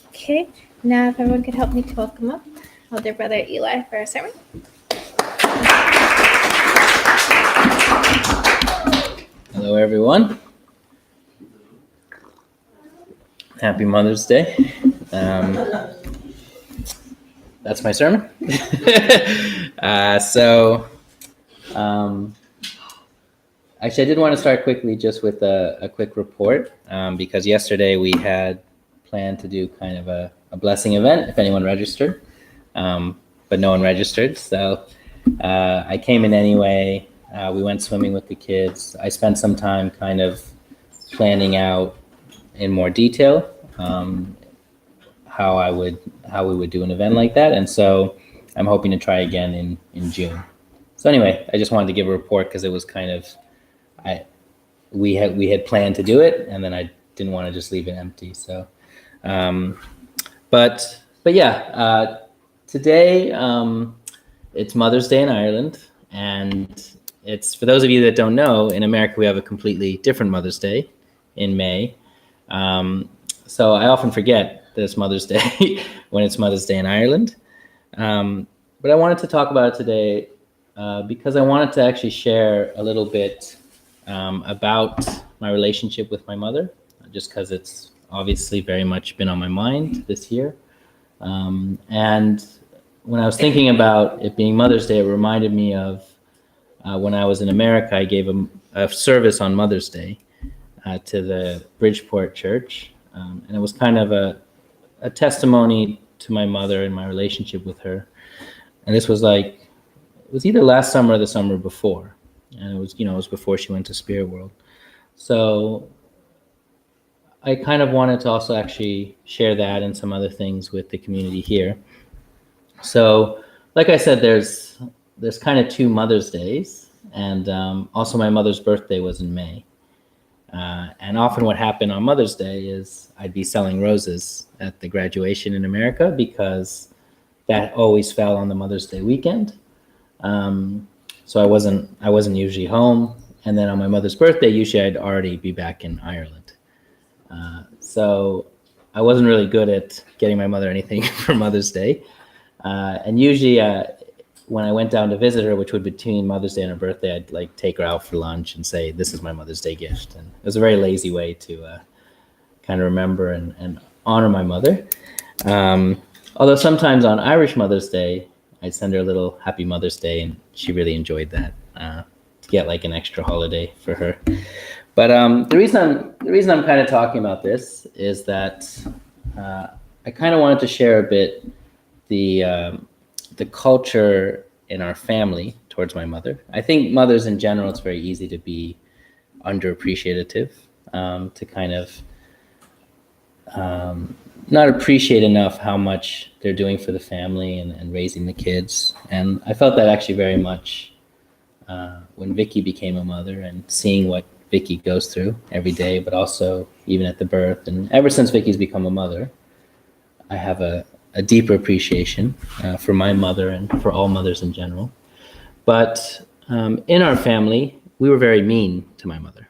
Okay, now if everyone could help me to welcome up Elder Brother Eli for our sermon. Hello, everyone. Happy Mother's Day. That's my sermon. Actually, I did want to start quickly just with a quick report because yesterday we had planned to do kind of a blessing event if anyone registered, but no one registered. So I came in anyway. We went swimming with the kids. I spent some time kind of planning out in more detail how we would do an event like that, and so I'm hoping to try again in June. So anyway, I just wanted to give a report because it was kind of we had planned to do it, and then I didn't want to just leave it empty. So, but yeah, today it's Mother's Day in Ireland, and it's, for those of you that don't know, in America we have a completely different Mother's Day in May. So I often forget that it's Mother's Day when it's Mother's Day in Ireland. But I wanted to talk about it today because I wanted to actually share a little bit about my relationship with my mother, just because it's obviously very much been on my mind this year. And when I was thinking about it being Mother's Day, it reminded me of when I was in America. I gave a service on Mother's Day to the Bridgeport Church. And it was kind of a testimony to my mother and my relationship with her. And this was it was either last summer or the summer before. And it was before she went to Spirit World. So I kind of wanted to also actually share that and some other things with the community here. So, like I said, there's kind of two Mother's Days, and also my mother's birthday was in May. And often what happened on Mother's Day is I'd be selling roses at the graduation in America because that always fell on the Mother's Day weekend. So I wasn't usually home. And then on my mother's birthday, usually I'd already be back in Ireland. So I wasn't really good at getting my mother anything for Mother's Day. And usually when I went down to visit her, which would be between Mother's Day and her birthday, I'd take her out for lunch and say, this is my Mother's Day gift. And it was a very lazy way to kind of remember and honor my mother. Although sometimes on Irish Mother's Day, I'd send her a little Happy Mother's Day, and she really enjoyed that, to get an extra holiday for her. But the reason I'm kind of talking about this is that I kind of wanted to share a bit the culture in our family towards my mother. I think mothers in general, it's very easy to be underappreciative, to kind of not appreciate enough how much they're doing for the family and raising the kids. And I felt that actually very much when Vicky became a mother, and seeing what Vicky goes through every day, but also even at the birth. And ever since Vicky's become a mother, I have a deeper appreciation for my mother and for all mothers in general. But in our family, we were very mean to my mother.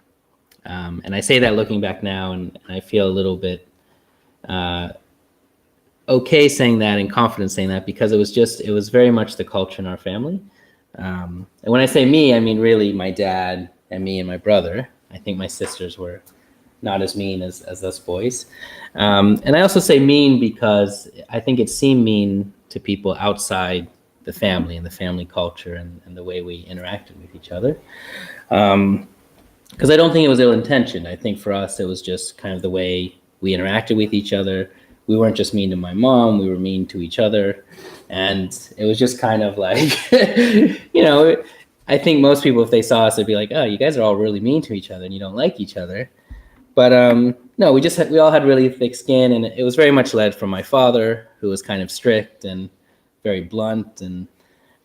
And I say that looking back now, and I feel a little bit okay saying that and confident saying that, because it was very much the culture in our family. And when I say me, I mean really my dad and me and my brother. I think my sisters were not as mean as us boys. And I also say mean because I think it seemed mean to people outside the family and the family culture and the way we interacted with each other. Because I don't think it was ill-intentioned. I think for us, it was just kind of the way we interacted with each other. We weren't just mean to my mom, we were mean to each other. And it was just kind of I think most people, if they saw us, they'd be like, oh, you guys are all really mean to each other and you don't like each other. But no, we all had really thick skin, and it was very much led from my father, who was kind of strict and very blunt. And,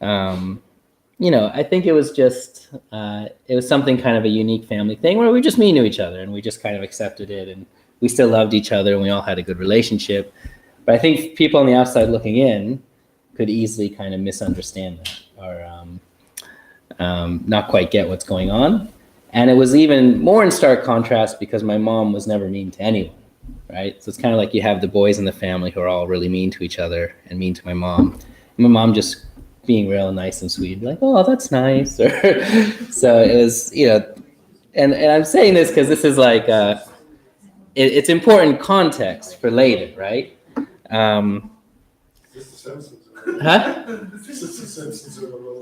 I think it was just, it was something kind of a unique family thing where we were just mean to each other, and we just kind of accepted it, and we still loved each other, and we all had a good relationship. But I think people on the outside looking in could easily kind of misunderstand that, or not quite get what's going on. And it was even more in stark contrast because my mom was never mean to anyone. right? So it's kind of like you have the boys in the family who are all really mean to each other and mean to my mom. And my mom just being real nice and sweet, like, oh, that's nice. Or so it was, and I'm saying this because this is like, it's important context for later, right? Huh?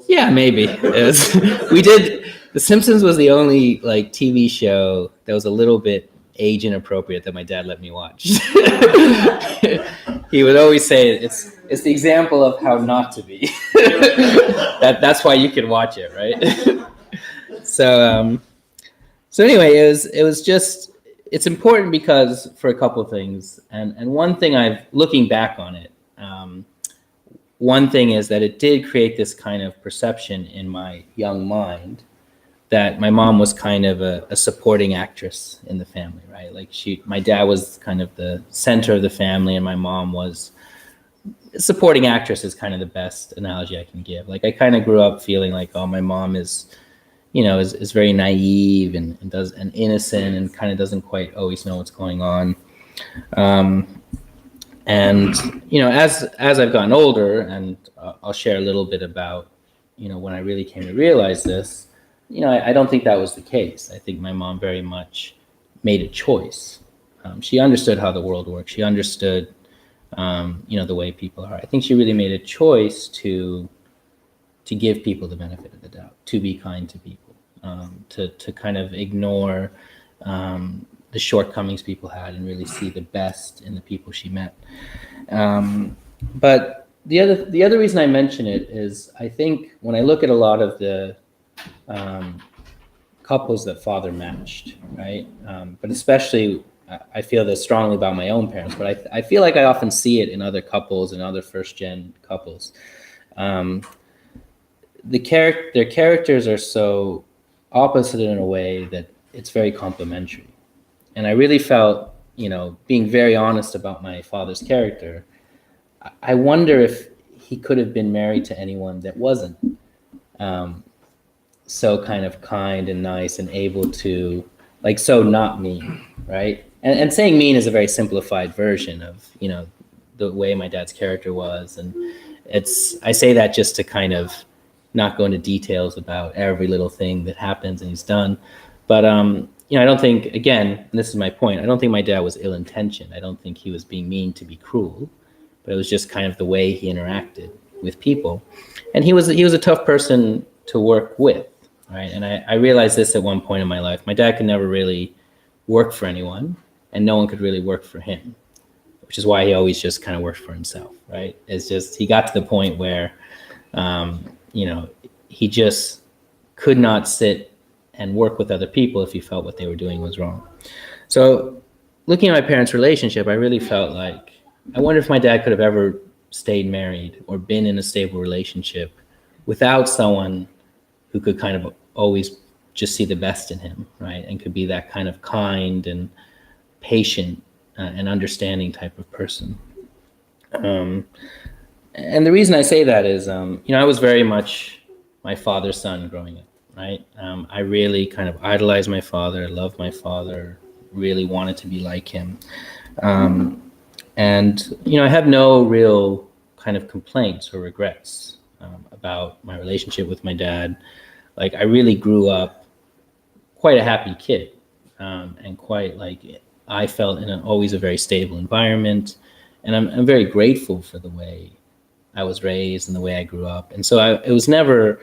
Yeah, maybe. The Simpsons was the only like TV show that was a little bit age inappropriate that my dad let me watch. He would always say it's the example of how not to be. That's why you can watch it, right? So anyway, it was just, it's important because for a couple of things, and one thing looking back on it, one thing is that it did create this kind of perception in my young mind that my mom was kind of a supporting actress in the family, right? Like my dad was kind of the center of the family, and my mom was supporting actress is kind of the best analogy I can give. Like I kind of grew up feeling like, oh, my mom is very naive and innocent and kind of doesn't quite always know what's going on. And as I've gotten older, and I'll share a little bit about when I really came to realize this, I don't think that was the case. I think my mom very much made a choice. She understood how the world works. She understood the way people are. I think she really made a choice to give people the benefit of the doubt, to be kind to people, to kind of ignore the shortcomings people had and really see the best in the people she met. But the other reason I mention it is I think when I look at a lot of the couples that father matched, right? But especially I feel this strongly about my own parents, but I feel like I often see it in other couples and other first-gen couples. Their characters are so opposite in a way that it's very complementary. And I really felt, being very honest about my father's character, I wonder if he could have been married to anyone that wasn't so kind of kind and nice and able to, like, so not mean, right? And saying mean is a very simplified version of, the way my dad's character was. And I say that just to kind of not go into details about every little thing that happens and he's done. But, I don't think, again, and this is my point, I don't think my dad was ill-intentioned. I don't think he was being mean to be cruel, but it was just kind of the way he interacted with people. And he was a tough person to work with, right? And I realized this at one point in my life. My dad could never really work for anyone, and no one could really work for him, which is why he always just kind of worked for himself, right? It's just, he got to the point where, he just could not sit and work with other people if he felt what they were doing was wrong. So looking at my parents' relationship, I really felt like, I wonder if my dad could have ever stayed married or been in a stable relationship without someone who could kind of always just see the best in him, right? And could be that kind of kind and patient and understanding type of person. And the reason I say that is, I was very much my father's son growing up, right? I really kind of idolized my father, loved my father, really wanted to be like him. And, I have no real kind of complaints or regrets about my relationship with my dad. Like, I really grew up quite a happy kid, and quite like, I felt in always a very stable environment. And I'm very grateful for the way I was raised and the way I grew up. And so it was never,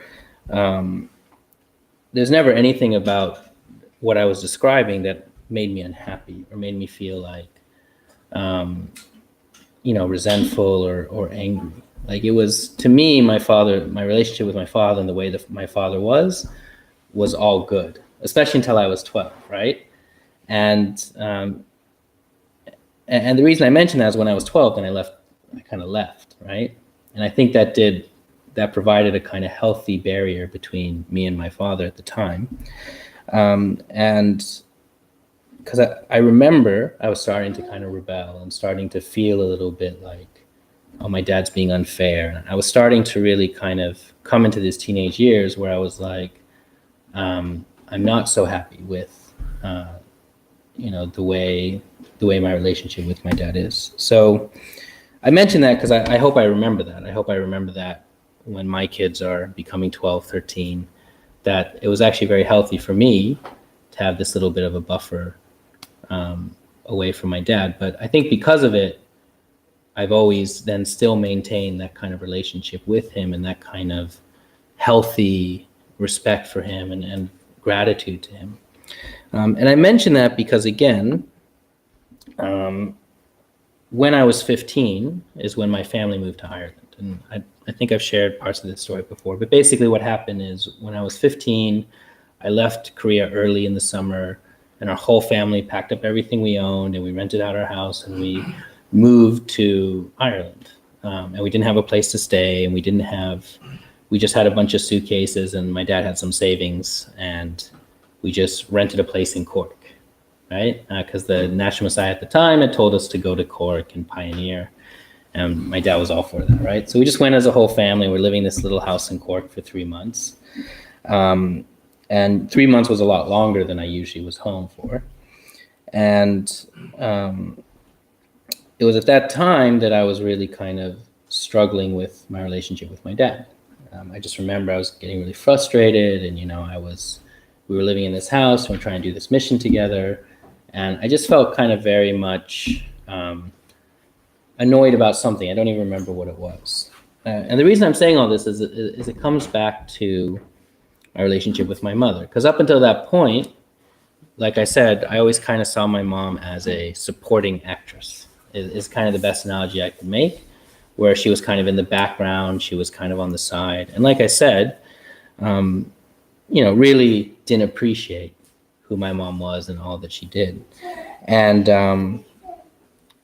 there's never anything about what I was describing that made me unhappy or made me feel like, resentful or angry. Like, it was, to me, my relationship with my father and the way that my father was all good, especially until I was 12, right? And the reason I mention that is when I was 12, then I kind of left, right? And I think that provided a kind of healthy barrier between me and my father at the time. And because I remember I was starting to kind of rebel and starting to feel a little bit like, oh, my dad's being unfair. And I was starting to really kind of come into these teenage years where I was like, I'm not so happy with, the way my relationship with my dad is. So I mentioned that because I hope I remember that. I hope I remember that when my kids are becoming 12, 13, that it was actually very healthy for me to have this little bit of a buffer away from my dad. But I think because of it, I've always then still maintained that kind of relationship with him and that kind of healthy respect for him and gratitude to him. And I mention that because, again, when I was 15 is when my family moved to Ireland. And I think I've shared parts of this story before, but basically what happened is when I was 15, I left Korea early in the summer, and our whole family packed up everything we owned, and we rented out our house, and we moved to Ireland. And we didn't have a place to stay, and we just had a bunch of suitcases, and my dad had some savings, and we just rented a place in Cork, right? Because the National Messiah at the time had told us to go to Cork and pioneer. And my dad was all for that, right? So we just went as a whole family. We're living in this little house in Cork for 3 months. And 3 months was a lot longer than I usually was home for. And it was at that time that I was really kind of struggling with my relationship with my dad. I just remember I was getting really frustrated, and we were living in this house, and we're trying to do this mission together, and I just felt kind of very much annoyed about something. I don't even remember what it was. And the reason I'm saying all this is it comes back to my relationship with my mother, because up until that point, like I said, I always kind of saw my mom as a supporting actress. Is kind of the best analogy I could make, where she was kind of in the background, she was kind of on the side. And like I said, really didn't appreciate who my mom was and all that she did. And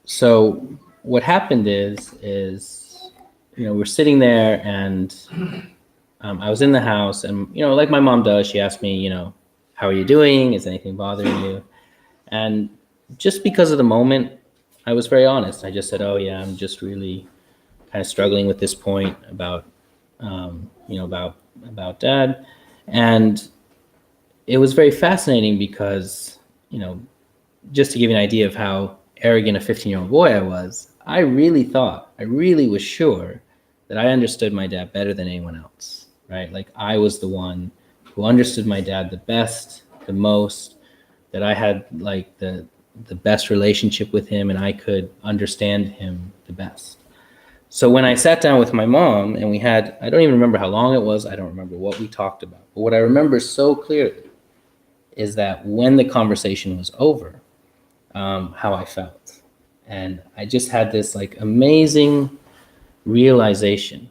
so what happened is we're sitting there, and I was in the house, and, like my mom does, she asked me, how are you doing? Is anything bothering you? And just because of the moment, I was very honest. I just said, oh yeah, I'm just really kind of struggling with this point about dad. And it was very fascinating because, just to give you an idea of how arrogant a 15-year-old boy I was, I really was sure that I understood my dad better than anyone else, right? Like I was the one who understood my dad the best, the most, that I had like the best relationship with him, and I could understand him the best. So when I sat down with my mom, and I don't even remember how long it was, I don't remember what we talked about, but what I remember so clearly is that when the conversation was over, how I felt. And I just had this like amazing realization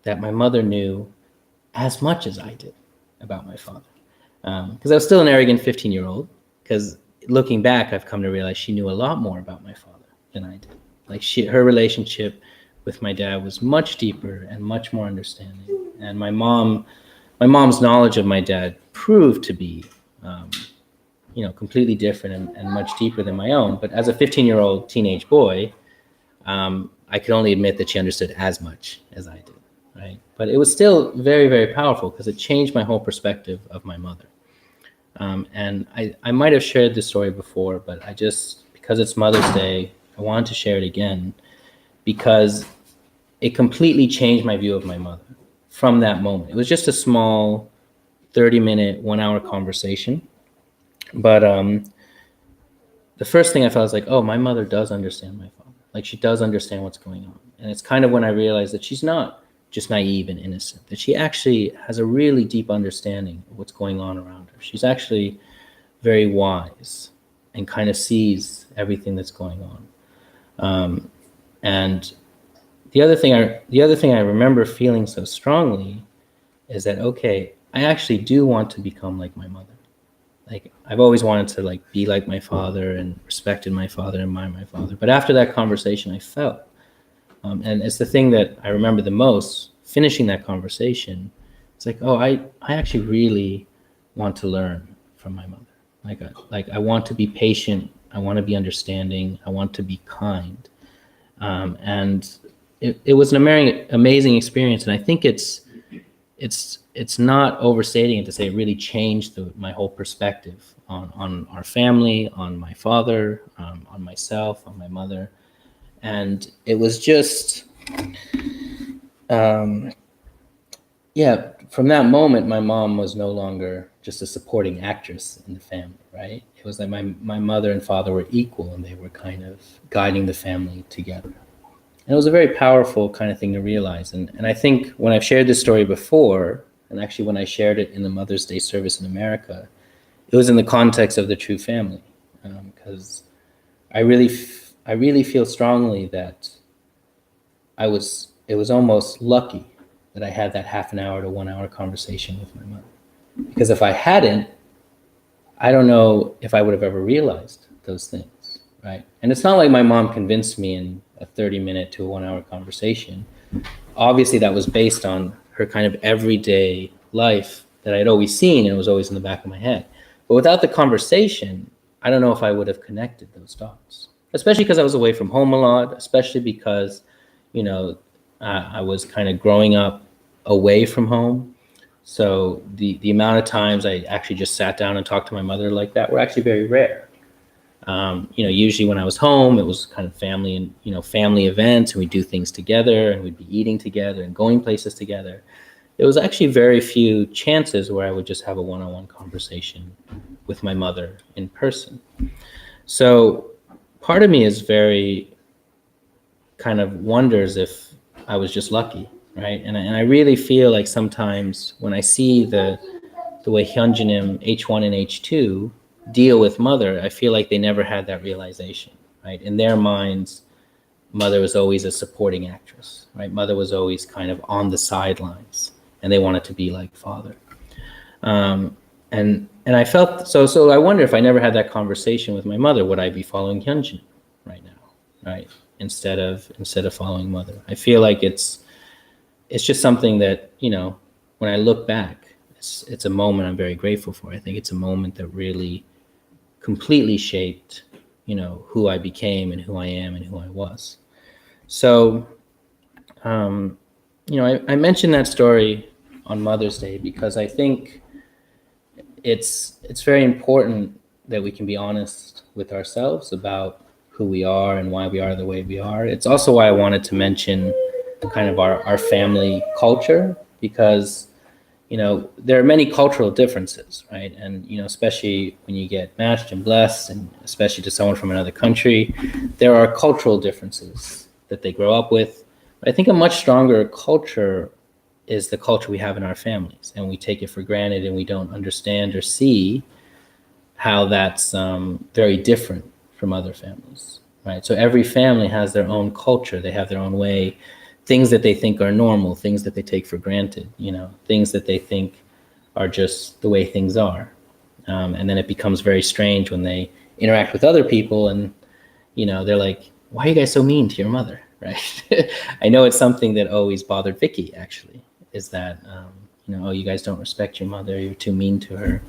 that my mother knew as much as I did about my father. Because I was still an arrogant 15-year-old, because looking back, I've come to realize she knew a lot more about my father than I did. Like her relationship with my dad was much deeper and much more understanding. And my mom's knowledge of my dad proved to be, completely different and much deeper than my own. But as a 15-year-old teenage boy, I could only admit that she understood as much as I did, right? But it was still very, very powerful because it changed my whole perspective of my mother. And I might have shared this story before, but because it's Mother's Day, I wanted to share it again because it completely changed my view of my mother from that moment. It was just a small 30-minute, 1-hour conversation. But the first thing I felt was like, oh, my mother does understand my father. Like she does understand what's going on. And it's kind of when I realized that she's not just naive and innocent, that she actually has a really deep understanding of what's going on around her. She's actually very wise and kind of sees everything that's going on. And the other thing I remember feeling so strongly is that, okay, I actually do want to become like my mother. Like I've always wanted to like be like my father and respected my father and admired my father. But after that conversation, I felt, and it's the thing that I remember the most, finishing that conversation, it's like, oh, I actually really want to learn from my mother. Like I want to be patient. I want to be understanding. I want to be kind. And it was an amazing experience. And I think it's it's not overstating it to say it really changed my whole perspective on our family, on my father, on myself, on my mother. And it was just, yeah, from that moment, my mom was no longer just a supporting actress in the family, right? It was like my mother and father were equal, and they were kind of guiding the family together. And it was a very powerful kind of thing to realize. And I think when I've shared this story before, and actually when I shared it in the Mother's Day service in America, it was in the context of the true family, because I really feel strongly that it was almost lucky that I had that half an hour to 1 hour conversation with my mother. Because if I hadn't, I don't know if I would have ever realized those things, right? And it's not like my mom convinced me in a 30-minute to a 1 hour conversation. Obviously, that was based on her kind of everyday life that I'd always seen, and it was always in the back of my head. But without the conversation, I don't know if I would have connected those dots, especially because I was away from home a lot, especially because, I was kind of growing up away from home. So the amount of times I actually just sat down and talked to my mother like that were actually very rare. Usually when I was home, it was kind of family and, family events, and we'd do things together, and we'd be eating together and going places together. There was actually very few chances where I would just have a one-on-one conversation with my mother in person. So part of me is very kind of wonders if I was just lucky, right? And I really feel like sometimes when I see the way Hyunjinim H1 and H2 deal with mother, I feel like they never had that realization, right? In their minds, mother was always a supporting actress, right? Mother was always kind of on the sidelines, and they wanted to be like father. And I felt so I wonder if I never had that conversation with my mother, would I be following Hyunjin right now, right? Instead of following mother. I feel like it's just something that, when I look back, it's a moment I'm very grateful for. I think it's a moment that really completely shaped, who I became and who I am and who I was. So, I mentioned that story on Mother's Day because I think it's very important that we can be honest with ourselves about who we are and why we are the way we are. It's also why I wanted to mention kind of our family culture, because there are many cultural differences, right? And especially when you get matched and blessed, and especially to someone from another country, there are cultural differences that they grow up with. But I think a much stronger culture is the culture we have in our families, and we take it for granted, and we don't understand or see how that's very different from other families, right? So every family has their own culture. They have their own way, things that they think are normal, things that they take for granted, things that they think are just the way things are. And then it becomes very strange when they interact with other people and, they're like, why are you guys so mean to your mother, right? I know it's something that always bothered Vicky, actually, is that, oh, you guys don't respect your mother, you're too mean to her.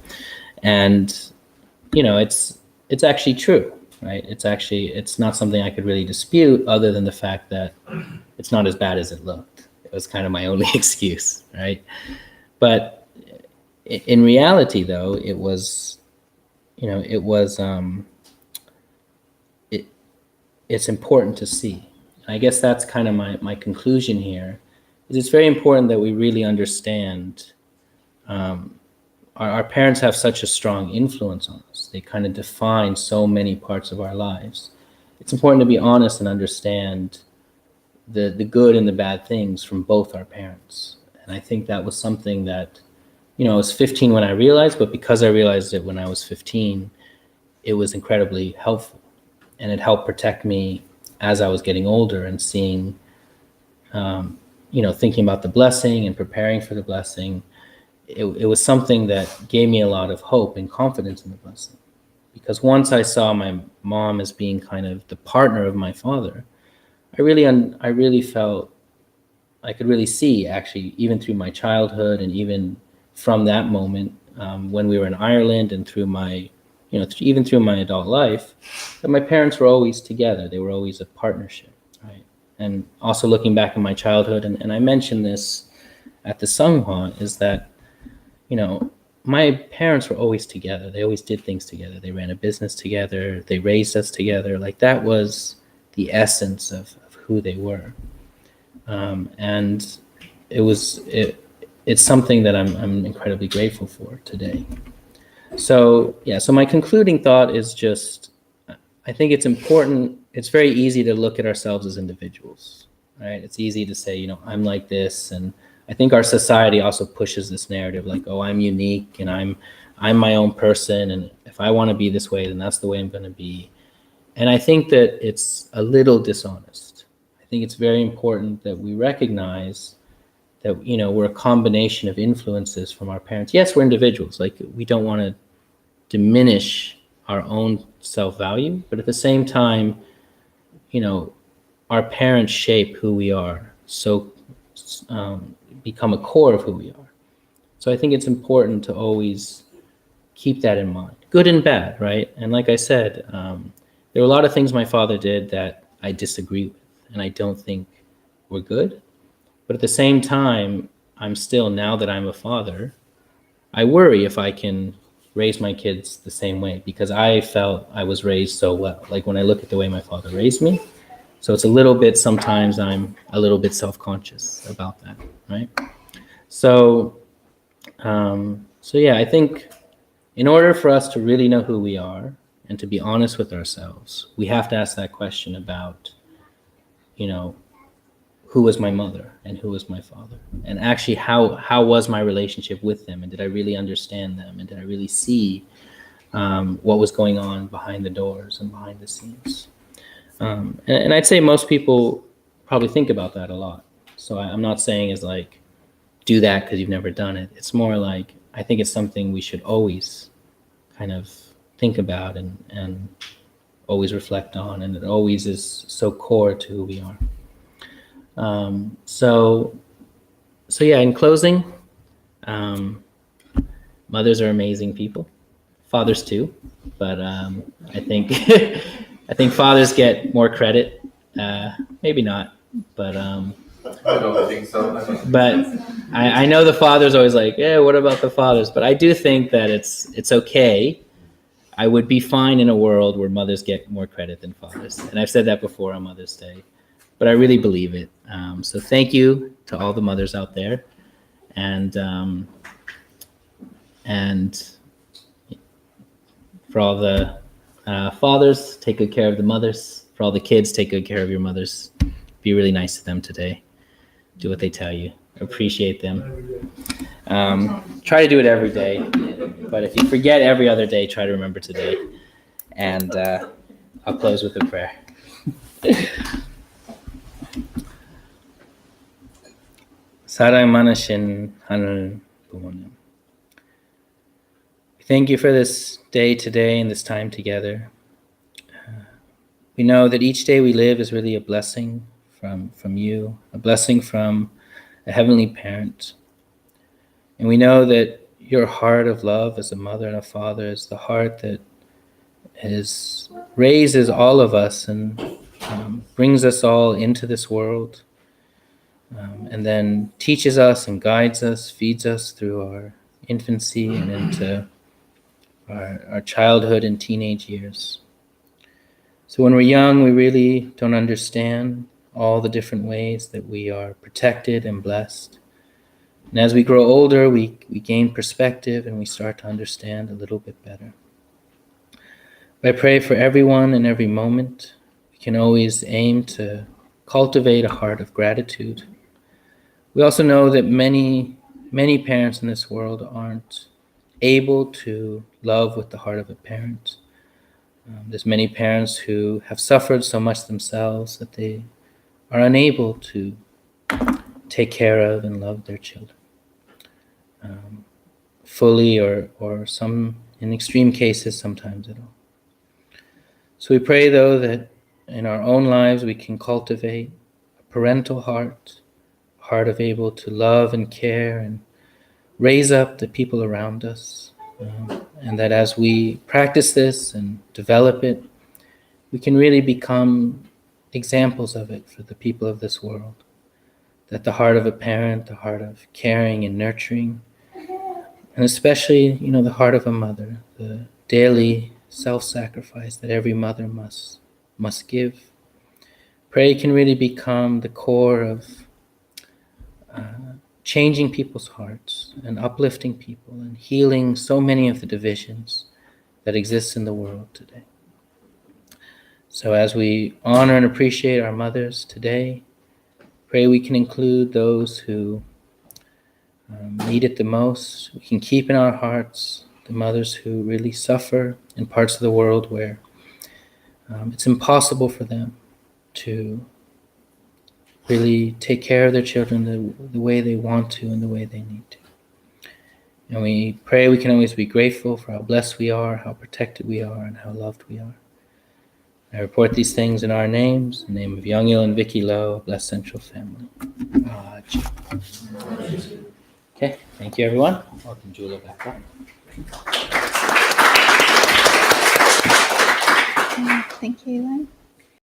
And, it's actually true, right? It's not something I could really dispute, other than the fact that it's not as bad as it looked. It was kind of my only excuse, right? But in reality, though, it's important to see. I guess that's kind of my conclusion here, is it's very important that we really understand our parents have such a strong influence on us. They kind of define so many parts of our lives. It's important to be honest and understand the good and the bad things from both our parents. And I think that was something that, I was 15 when I realized, but because I realized it when I was 15, it was incredibly helpful. And it helped protect me as I was getting older and seeing, thinking about the blessing and preparing for the blessing. It was something that gave me a lot of hope and confidence in the blessing. Because once I saw my mom as being kind of the partner of my father, I really felt I could really see, actually, even through my childhood and even from that moment when we were in Ireland and through my, even through my adult life, that my parents were always together. They were always a partnership, right? And also looking back in my childhood, and I mentioned this at the Songhua is that, my parents were always together. They always did things together. They ran a business together. They raised us together. Like that was the essence of who they were. And it's something that I'm incredibly grateful for today. So my concluding thought is just, I think it's important. It's very easy to look at ourselves as individuals, right? It's easy to say, I'm like this, and I think our society also pushes this narrative like, oh, I'm unique and I'm my own person, and if I want to be this way, then that's the way I'm going to be. And I think that it's a little dishonest. I think it's very important that we recognize that, we're a combination of influences from our parents. Yes, we're individuals. Like, we don't want to diminish our own self-value, but at the same time, our parents shape who we are, so become a core of who we are. So I think it's important to always keep that in mind, good and bad, right? And like I said, there were a lot of things my father did that I disagree with, and I don't think were good. But at the same time, now that I'm a father, I worry if I can raise my kids the same way, because I felt I was raised so well. Like when I look at the way my father raised me, so it's a little bit, sometimes I'm a little bit self-conscious about that, right? So I think in order for us to really know who we are and to be honest with ourselves, we have to ask that question about, who was my mother and who was my father? And actually, how was my relationship with them? And did I really understand them? And did I really see what was going on behind the doors and behind the scenes? And I'd say most people probably think about that a lot. So I'm not saying is like, do that because you've never done it. It's more like, I think it's something we should always kind of think about and always reflect on. And it always is so core to who we are. In closing, mothers are amazing people, fathers too, but I think I think fathers get more credit. Maybe not, but I don't think so. but I know the father's always like, yeah, what about the fathers? But I do think that it's okay. I would be fine in a world where mothers get more credit than fathers, and I've said that before on Mother's Day. But I really believe it. So thank you to all the mothers out there, and for all the fathers, take good care of the mothers. For all the kids, take good care of your mothers. Be really nice to them today. Do what they tell you. Appreciate them. Try to do it every day, but if you forget every other day, try to remember today. And I'll close with a prayer. Sarang Manashin Hanal Bumonam. We thank you for this day today and this time together. We know that each day we live is really a blessing from you, a blessing from a heavenly parent. And we know that your heart of love as a mother and a father is the heart that raises all of us and brings us all into this world. And then teaches us and guides us, feeds us through our infancy and into our childhood and teenage years. So when we're young, we really don't understand all the different ways that we are protected and blessed. And as we grow older, we gain perspective and we start to understand a little bit better. I pray for everyone in every moment. We can always aim to cultivate a heart of gratitude. We also know that many, many parents in this world aren't able to love with the heart of a parent. There's many parents who have suffered so much themselves that they are unable to take care of and love their children fully, or some, in extreme cases, sometimes at all. So we pray, though, that in our own lives we can cultivate a parental heart of able to love and care and raise up the people around us. And that as we practice this and develop it, we can really become examples of it for the people of this world. that the heart of a parent, the heart of caring and nurturing, and especially, the heart of a mother, the daily self-sacrifice that every mother must give, pray can really become the core of changing people's hearts and uplifting people and healing so many of the divisions that exist in the world today. So as we honor and appreciate our mothers today, pray we can include those who need it the most. We can keep in our hearts the mothers who really suffer in parts of the world where it's impossible for them to really take care of their children the way they want to and the way they need to. And we pray we can always be grateful for how blessed we are, how protected we are, and how loved we are. I report these things in our names, in the name of Young-il and Vicky Lowe, Blessed Central Family. Okay, thank you everyone. Welcome Julia back up. Thank you, Eli.